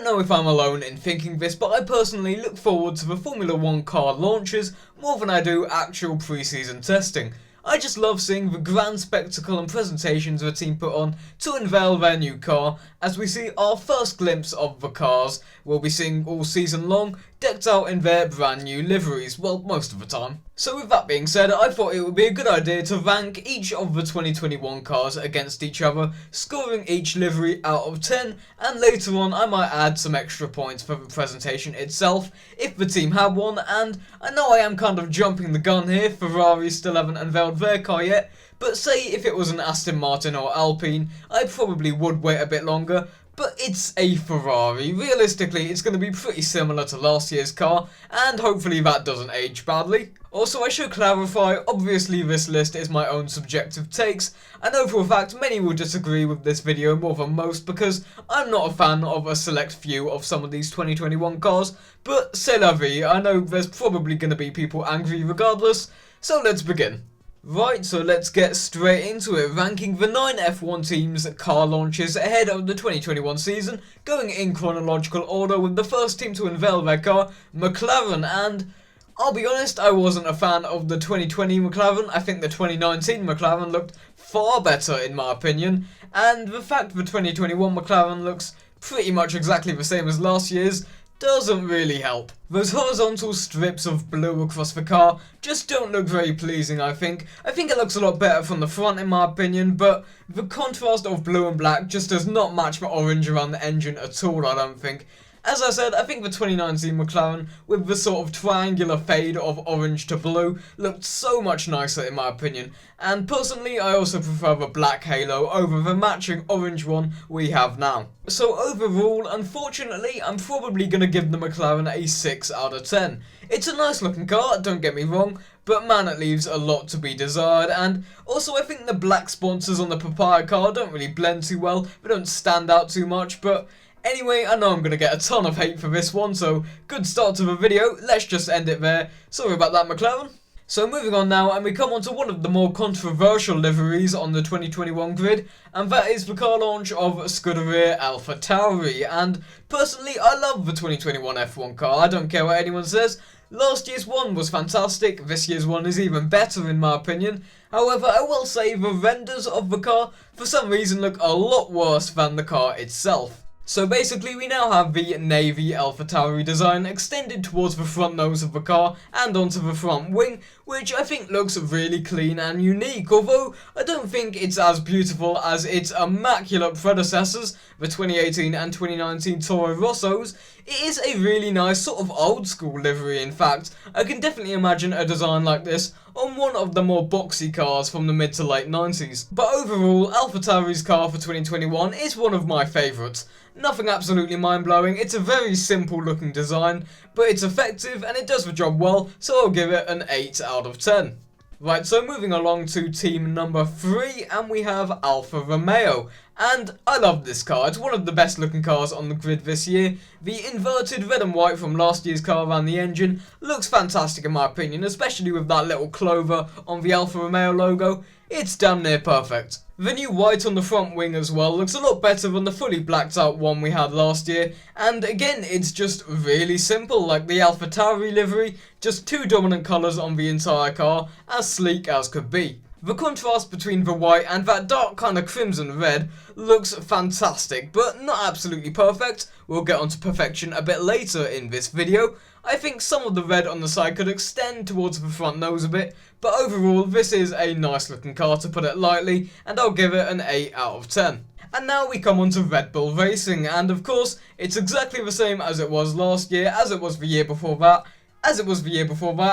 don't know if I'm alone in thinking this, but I personally look forward to the Formula 1 car launches more than I do actual pre-season testing. I just love seeing the grand spectacle and presentations the team put on to unveil their new car, as we see our first glimpse of the cars we'll be seeing all season long, decked out in their brand new liveries, well, most of the time. So with that being said, I thought it would be a good idea to rank each of the 2021 cars against each other, scoring each livery out of 10, and later on I might add some extra points for the presentation itself, if the team had one. And I know I am kind of jumping the gun here, Ferrari still haven't unveiled their car yet, but say if it was an Aston Martin or Alpine, I probably would wait a bit longer. But it's a Ferrari. Realistically, it's going to be pretty similar to last year's car, and hopefully that doesn't age badly. Also, I should clarify, obviously this list is my own subjective takes. I know for a fact many will disagree with this video more than most, because I'm not a fan of a select few of some of these 2021 cars, but c'est la vie. I know there's probably going to be people angry regardless, so let's begin. Right, so let's get straight into it, ranking the 9 F1 teams' car launches ahead of the 2021 season, going in chronological order with the first team to unveil their car, McLaren. And I'll be honest, I wasn't a fan of the 2020 McLaren. I think the 2019 McLaren looked far better in my opinion, and the fact the 2021 McLaren looks pretty much exactly the same as last year's doesn't really help. Those horizontal strips of blue across the car just don't look very pleasing, I think. I think it looks a lot better from the front in my opinion, but the contrast of blue and black just does not match the orange around the engine at all, I don't think. As I said, I think the 2019 McLaren, with the sort of triangular fade of orange to blue, looked so much nicer in my opinion. And personally, I also prefer the black halo over the matching orange one we have now. So overall, unfortunately, I'm probably going to give the McLaren a 6 out of 10. It's a nice looking car, don't get me wrong, but man, it leaves a lot to be desired. And also I think the black sponsors on the Papaya car don't really blend too well, they don't stand out too much, but anyway, I know I'm going to get a ton of hate for this one, so good start to the video, let's just end it there. Sorry about that, McLaren. So moving on now, and we come on to one of the more controversial liveries on the 2021 grid, and that is the car launch of Scuderia AlphaTauri. And personally, I love the 2021 F1 car, I don't care what anyone says. Last year's one was fantastic, this year's one is even better in my opinion. However, I will say the renders of the car for some reason look a lot worse than the car itself. So basically we now have the navy AlphaTauri design extended towards the front nose of the car and onto the front wing, which I think looks really clean and unique, although I don't think it's as beautiful as its immaculate predecessors, the 2018 and 2019 Toro Rossos. It is a really nice sort of old school livery in fact. I can definitely imagine a design like this on one of the more boxy cars from the mid to late 90s. But overall, AlphaTauri's car for 2021 is one of my favourites. Nothing absolutely mind-blowing, it's a very simple looking design, but it's effective and it does the job well, so I'll give it an 8 out of 10. Right, so moving along to team number 3, and we have Alfa Romeo. And I love this car, it's one of the best looking cars on the grid this year. The inverted red and white from last year's car around the engine looks fantastic in my opinion, especially with that little clover on the Alfa Romeo logo. It's damn near perfect. The new white on the front wing as well looks a lot better than the fully blacked out one we had last year, and again it's just really simple like the AlphaTauri livery, just 2 dominant colours on the entire car, as sleek as could be. The contrast between the white and that dark kind of crimson red looks fantastic, but not absolutely perfect. We'll get onto perfection a bit later in this video. I think some of the red on the side could extend towards the front nose a bit, but overall this is a nice looking car to put it lightly, and I'll give it an 8 out of 10. And now we come on to Red Bull Racing, and of course it's exactly the same as it was last year, as it was the year before that,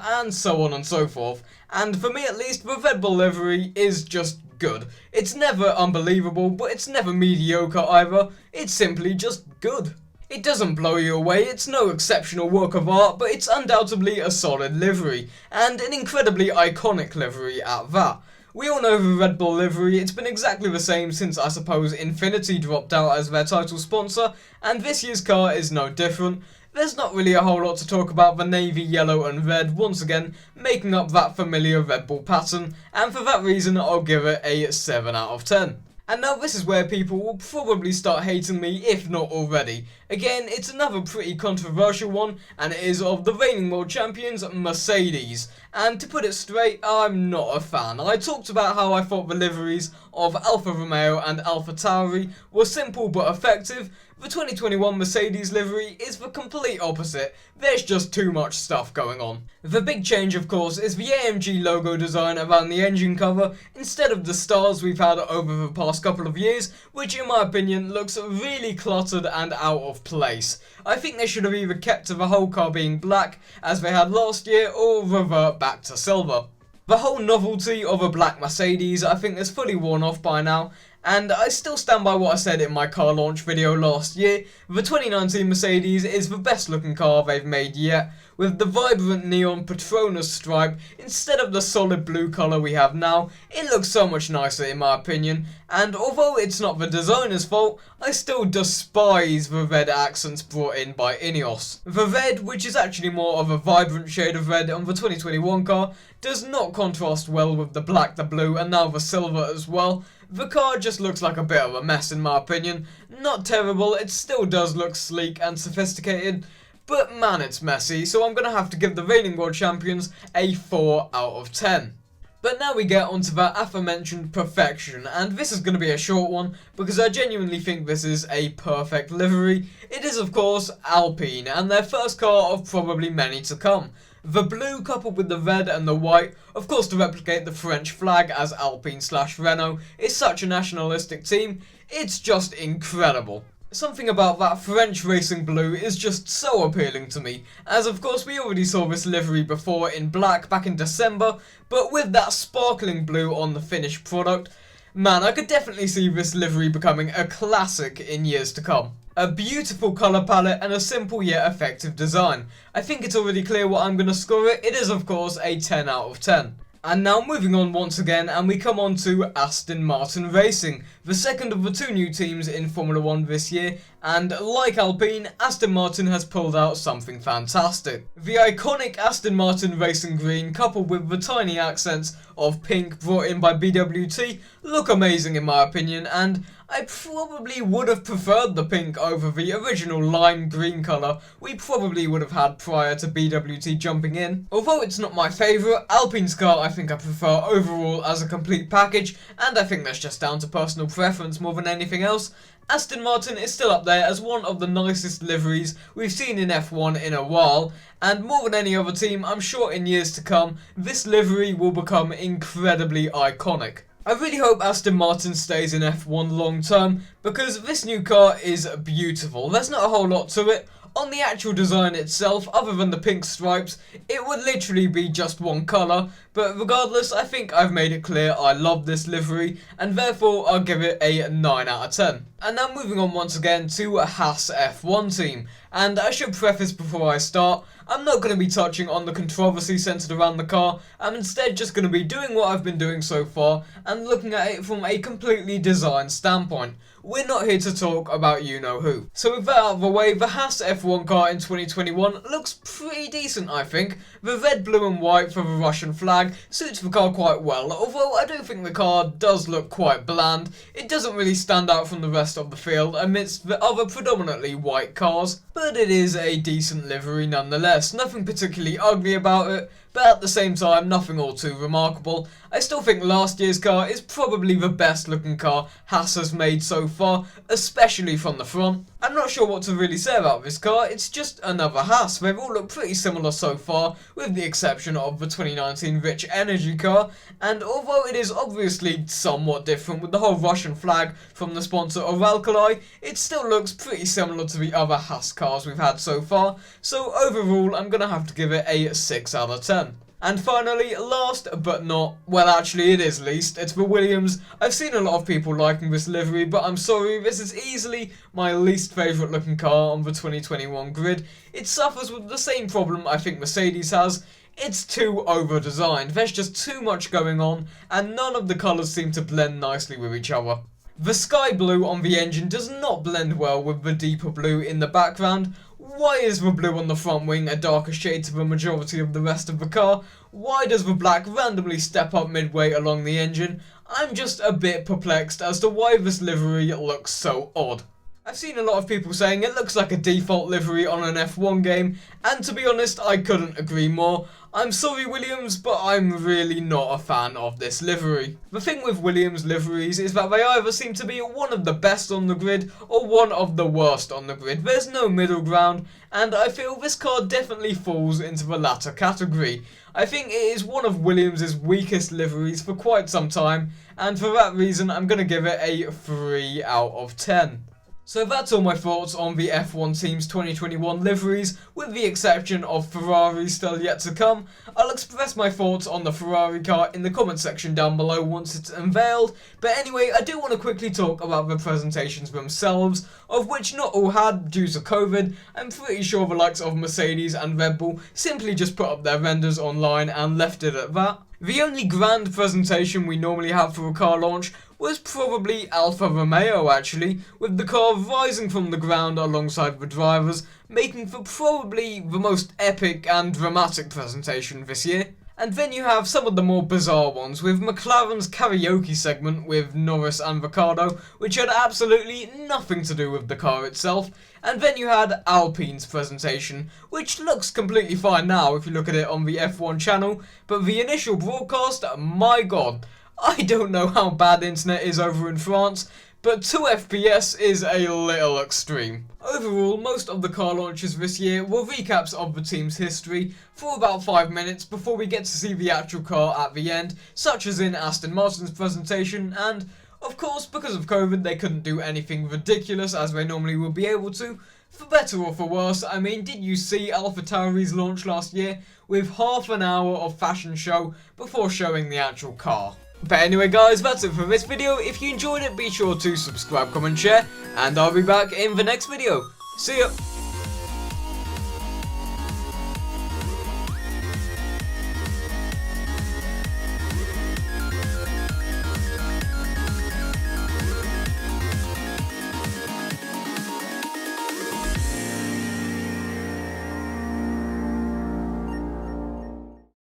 and so on and so forth. And for me at least, the Red Bull livery is just good. It's never unbelievable, but it's never mediocre either. It's simply just good. It doesn't blow you away, it's no exceptional work of art, but it's undoubtedly a solid livery, and an incredibly iconic livery at that. We all know the Red Bull livery, it's been exactly the same since I suppose Infinity dropped out as their title sponsor, and this year's car is no different. There's not really a whole lot to talk about the navy, yellow and red once again making up that familiar Red Bull pattern, and for that reason I'll give it a 7 out of 10. And now this is where people will probably start hating me, if not already. Again, it's another pretty controversial one, and it is of the reigning world champions, Mercedes. And to put it straight, I'm not a fan. I talked about how I thought the liveries of Alfa Romeo and Alfa Tauri were simple but effective. The 2021 Mercedes livery is the complete opposite. There's just too much stuff going on. The big change, of course, is the AMG logo design around the engine cover instead of the stars we've had over the past couple of years, which in my opinion looks really cluttered and out of place. I think they should have either kept to the whole car being black as they had last year, or revert back to silver. The whole novelty of a black Mercedes I think is fully worn off by now, and I still stand by what I said in my car launch video last year. The 2019 Mercedes is the best looking car they've made yet, with the vibrant neon Petronas stripe instead of the solid blue colour we have now. It looks so much nicer in my opinion, and although it's not the designer's fault, I still despise the red accents brought in by Ineos. The red, which is actually more of a vibrant shade of red on the 2021 car, does not contrast well with the black, the blue, and now the silver as well. The car just looks like a bit of a mess in my opinion. Not terrible, it still does look sleek and sophisticated, but man, it's messy, so I'm gonna have to give the reigning world champions a 4 out of 10. But now we get onto the aforementioned perfection, and this is going to be a short one because I genuinely think this is a perfect livery. It is of course Alpine, and their first car of probably many to come. The blue coupled with the red and the white, of course to replicate the French flag as Alpine/Renault is such a nationalistic team, it's just incredible. Something about that French racing blue is just so appealing to me, as of course we already saw this livery before in black back in December, but with that sparkling blue on the finished product, man, I could definitely see this livery becoming a classic in years to come. A beautiful colour palette and a simple yet effective design. I think it's already clear what I'm going to score it. It is of course a 10 out of 10. And now moving on once again, and we come on to Aston Martin Racing, the second of the two new teams in Formula 1 this year, and like Alpine, Aston Martin has pulled out something fantastic. The iconic Aston Martin Racing Green coupled with the tiny accents of pink brought in by BWT look amazing in my opinion, and I probably would have preferred the pink over the original lime green colour we probably would have had prior to BWT jumping in. Although it's not my favourite, Alpine's car I think I prefer overall as a complete package, and I think that's just down to personal preference more than anything else. Aston Martin is still up there as one of the nicest liveries we've seen in F1 in a while, and more than any other team, I'm sure in years to come, this livery will become incredibly iconic. I really hope Aston Martin stays in F1 long term, because this new car is beautiful. There's not a whole lot to it. On the actual design itself, other than the pink stripes, it would literally be just one colour, but regardless, I think I've made it clear I love this livery, and therefore I'll give it a 9 out of 10. And now moving on once again to a Haas F1 team, and I should preface before I start, I'm not going to be touching on the controversy centred around the car. I'm instead just going to be doing what I've been doing so far and looking at it from a completely design standpoint. We're not here to talk about you-know-who. So with that out of the way, the Haas F1 car in 2021 looks pretty decent I think. The red, blue and white for the Russian flag suits the car quite well, although I do think the car does look quite bland. It doesn't really stand out from the rest of the field amidst the other predominantly white cars, but it is a decent livery nonetheless. Nothing particularly ugly about it, but at the same time nothing all too remarkable. I still think last year's car is probably the best looking car Haas has made so far, especially from the front. I'm not sure what to really say about this car, it's just another Haas. They've all looked pretty similar so far, with the exception of the 2019 Rich Energy car, and although it is obviously somewhat different with the whole Russian flag from the sponsor FireAlpaca, it still looks pretty similar to the other Haas cars we've had so far, so overall I'm gonna have to give it a 6 out of 10. And finally, last but not, well actually it is least, it's the Williams. I've seen a lot of people liking this livery, but I'm sorry, this is easily my least favourite looking car on the 2021 grid. It suffers with the same problem I think Mercedes has. It's too over-designed, there's just too much going on, and none of the colours seem to blend nicely with each other. The sky blue on the engine does not blend well with the deeper blue in the background. Why is the blue on the front wing a darker shade to the majority of the rest of the car? Why does the black randomly step up midway along the engine? I'm just a bit perplexed as to why this livery looks so odd. I've seen a lot of people saying it looks like a default livery on an F1 game, and to be honest, I couldn't agree more. I'm sorry Williams, but I'm really not a fan of this livery. The thing with Williams liveries is that they either seem to be one of the best on the grid or one of the worst on the grid. There's no middle ground, and I feel this car definitely falls into the latter category. I think it is one of Williams' weakest liveries for quite some time, and for that reason I'm going to give it a 3 out of 10. So that's all my thoughts on the F1 team's 2021 liveries, with the exception of Ferrari still yet to come. I'll express my thoughts on the Ferrari car in the comment section down below once it's unveiled, but anyway, I do want to quickly talk about the presentations themselves, of which not all had due to COVID. I'm pretty sure the likes of Mercedes and Red Bull simply just put up their renders online and left it at that. The only grand presentation we normally have for a car launch was probably Alfa Romeo actually, with the car rising from the ground alongside the drivers, making for probably the most epic and dramatic presentation this year. And then you have some of the more bizarre ones, with McLaren's karaoke segment with Norris and Ricciardo, which had absolutely nothing to do with the car itself. And then you had Alpine's presentation, which looks completely fine now if you look at it on the F1 channel, but the initial broadcast, my god, I don't know how bad the internet is over in France, but 2 FPS is a little extreme. Overall, most of the car launches this year were recaps of the team's history for about 5 minutes before we get to see the actual car at the end, such as in Aston Martin's presentation, and of course, because of COVID, they couldn't do anything ridiculous as they normally would be able to. For better or for worse, I mean, did you see AlphaTauri's launch last year with half an hour of fashion show before showing the actual car? But anyway guys, that's it for this video. If you enjoyed it, be sure to subscribe, comment, share, and I'll be back in the next video. See ya!